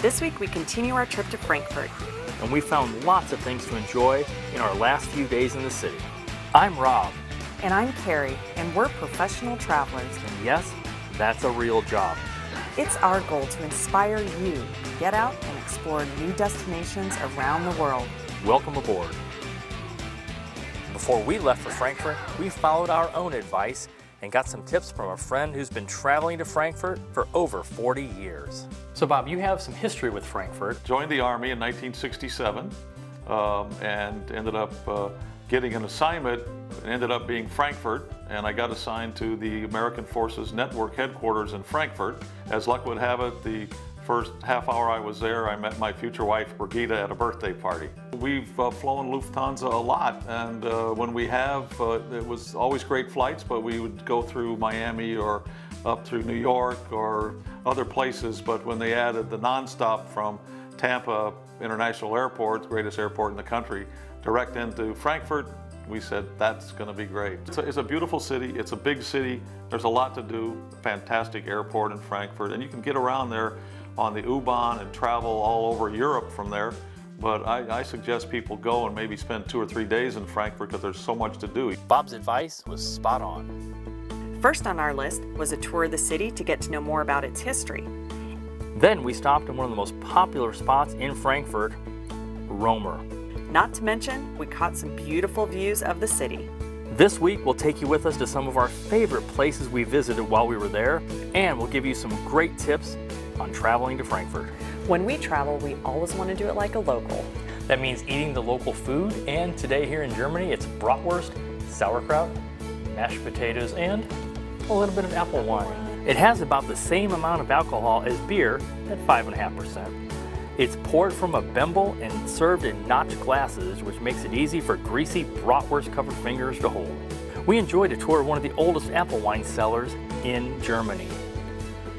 This week we continue our trip to Frankfurt. And we found lots of things to enjoy in our last few days in the city. I'm Rob. And I'm Kerri, and we're professional travelers. And yes, that's a real job. It's our goal to inspire you to get out and explore new destinations around the world. Welcome aboard. Before we left for Frankfurt, we followed our own advice and got some tips from a friend who's been traveling to Frankfurt for over 40 years. So Bob, you have some history with Frankfurt. Joined the Army in 1967 and ended up getting an assignment. It ended up being Frankfurt, and I got assigned to the American Forces Network headquarters in Frankfurt. As luck would have it, the first half hour I was there, I met my future wife, Brigitte, at a birthday party. We've flown Lufthansa a lot, and when we have, it was always great flights, but we would go through Miami or up through New York or other places. But when they added the nonstop from Tampa International Airport, the greatest airport in the country, direct into Frankfurt, we said, that's going to be great. It's a beautiful city. It's a big city. There's a lot to do. Fantastic airport in Frankfurt. And you can get around there on the U-Bahn and travel all over Europe from there. But I suggest people go and maybe spend 2 or 3 days in Frankfurt because there's so much to do. Bob's advice was spot on. First on our list was a tour of the city to get to know more about its history. Then we stopped in one of the most popular spots in Frankfurt, Romer. Not to mention, we caught some beautiful views of the city. This week, we'll take you with us to some of our favorite places we visited while we were there, and we'll give you some great tips on traveling to Frankfurt. When we travel, we always want to do it like a local. That means eating the local food, and today here in Germany, it's bratwurst, sauerkraut, mashed potatoes, and a little bit of apple wine. It has about the same amount of alcohol as beer at 5.5%. It's poured from a bembel and served in notched glasses, which makes it easy for greasy bratwurst-covered fingers to hold. We enjoyed a tour of one of the oldest apple wine cellars in Germany.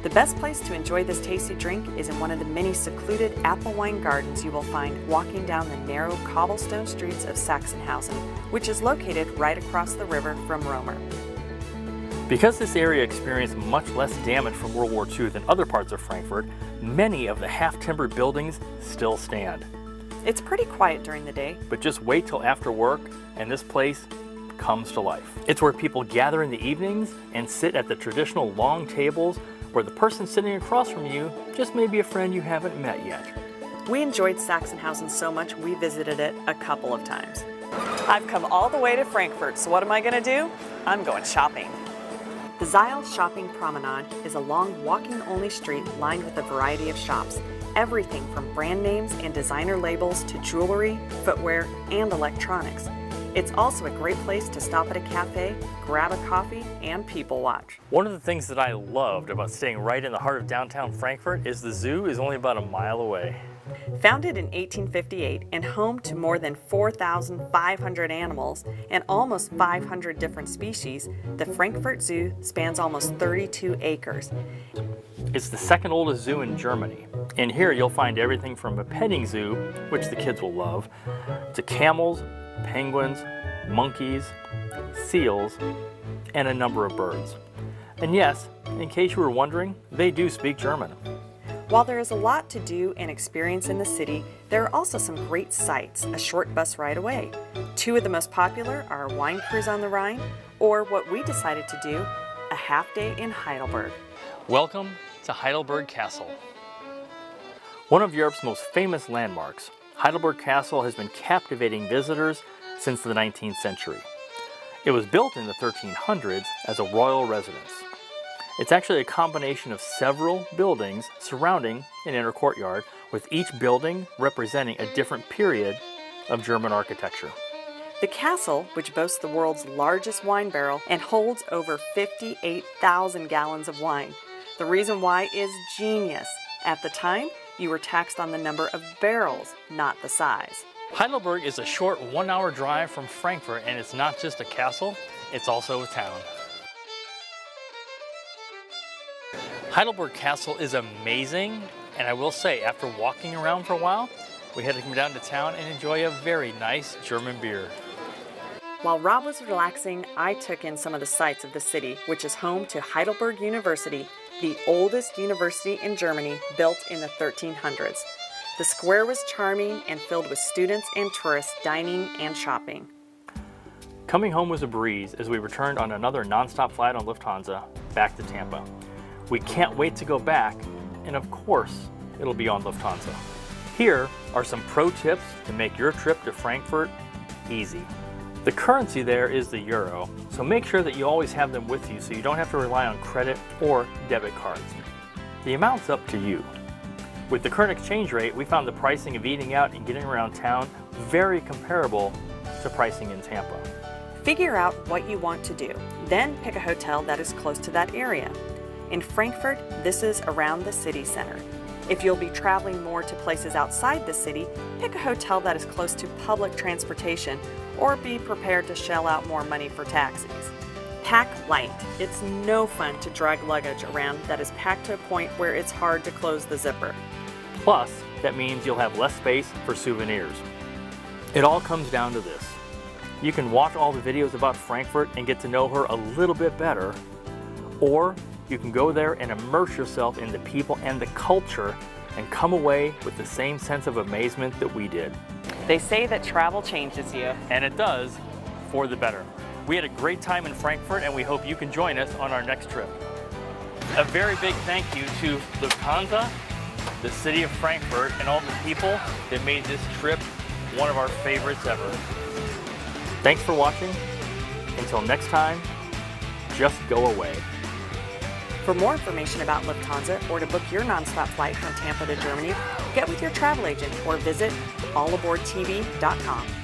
The best place to enjoy this tasty drink is in one of the many secluded apple wine gardens you will find walking down the narrow cobblestone streets of Saxon Housing, which is located right across the river from Romer. Because this area experienced much less damage from World War II than other parts of Frankfurt, many of the half-timbered buildings still stand. It's pretty quiet during the day. But just wait till after work and this place comes to life. It's where people gather in the evenings and sit at the traditional long tables where the person sitting across from you just may be a friend you haven't met yet. We enjoyed Saxon Housing so much we visited it a couple of times. I've come all the way to Frankfurt, so what am I going to do? I'm going shopping. The Zeil Shopping Promenade is a long walking-only street lined with a variety of shops. Everything from brand names and designer labels to jewelry, footwear, and electronics. It's also a great place to stop at a cafe, grab a coffee, and people watch. One of the things that I loved about staying right in the heart of downtown Frankfurt is the zoo is only about a mile away. Founded in 1858 and home to more than 4,500 animals and almost 500 different species, the Frankfurt Zoo spans almost 32 acres. It's the second oldest zoo in Germany. And here you'll find everything from a petting zoo, which the kids will love, to camels, penguins, monkeys, seals, and a number of birds. And yes, in case you were wondering, they do speak German. While there is a lot to do and experience in the city, there are also some great sights a short bus ride away. Two of the most popular are a wine cruise on the Rhine, or what we decided to do, a half day in Heidelberg. Welcome to Heidelberg Castle. One of Europe's most famous landmarks, Heidelberg Castle has been captivating visitors since the 19th century. It was built in the 1300s as a royal residence. It's actually a combination of several buildings surrounding an inner courtyard, with each building representing a different period of German architecture. The castle, which boasts the world's largest wine barrel and holds over 58,000 gallons of wine. The reason why is genius. At the time, you were taxed on the number of barrels, not the size. Heidelberg is a short 1-hour drive from Frankfurt, and it's not just a castle, it's also a town. Heidelberg Castle is amazing, and I will say, after walking around for a while, we had to come down to town and enjoy a very nice German beer. While Rob was relaxing, I took in some of the sights of the city, which is home to Heidelberg University, the oldest university in Germany, built in the 1300s. The square was charming and filled with students and tourists dining and shopping. Coming home was a breeze as we returned on another nonstop flight on Lufthansa back to Tampa. We can't wait to go back, and of course, it'll be on Lufthansa. Here are some pro tips to make your trip to Frankfurt easy. The currency there is the euro, so make sure that you always have them with you so you don't have to rely on credit or debit cards. The amount's up to you. With the current exchange rate, we found the pricing of eating out and getting around town very comparable to pricing in Tampa. Figure out what you want to do, then pick a hotel that is close to that area. In Frankfurt, this is around the city center. If you'll be traveling more to places outside the city, pick a hotel that is close to public transportation, or be prepared to shell out more money for taxis. Pack light. It's no fun to drag luggage around that is packed to a point where it's hard to close the zipper. Plus, that means you'll have less space for souvenirs. It all comes down to this. You can watch all the videos about Frankfurt and get to know her a little bit better, or you can go there and immerse yourself in the people and the culture and come away with the same sense of amazement that we did. They say that travel changes you. And it does, for the better. We had a great time in Frankfurt and we hope you can join us on our next trip. A very big thank you to Lufthansa, the city of Frankfurt, and all the people that made this trip one of our favorites ever. Thanks for watching. Until next time, just go away. For more information about Lufthansa or to book your nonstop flight from Tampa to Germany, get with your travel agent or visit allaboardtv.com.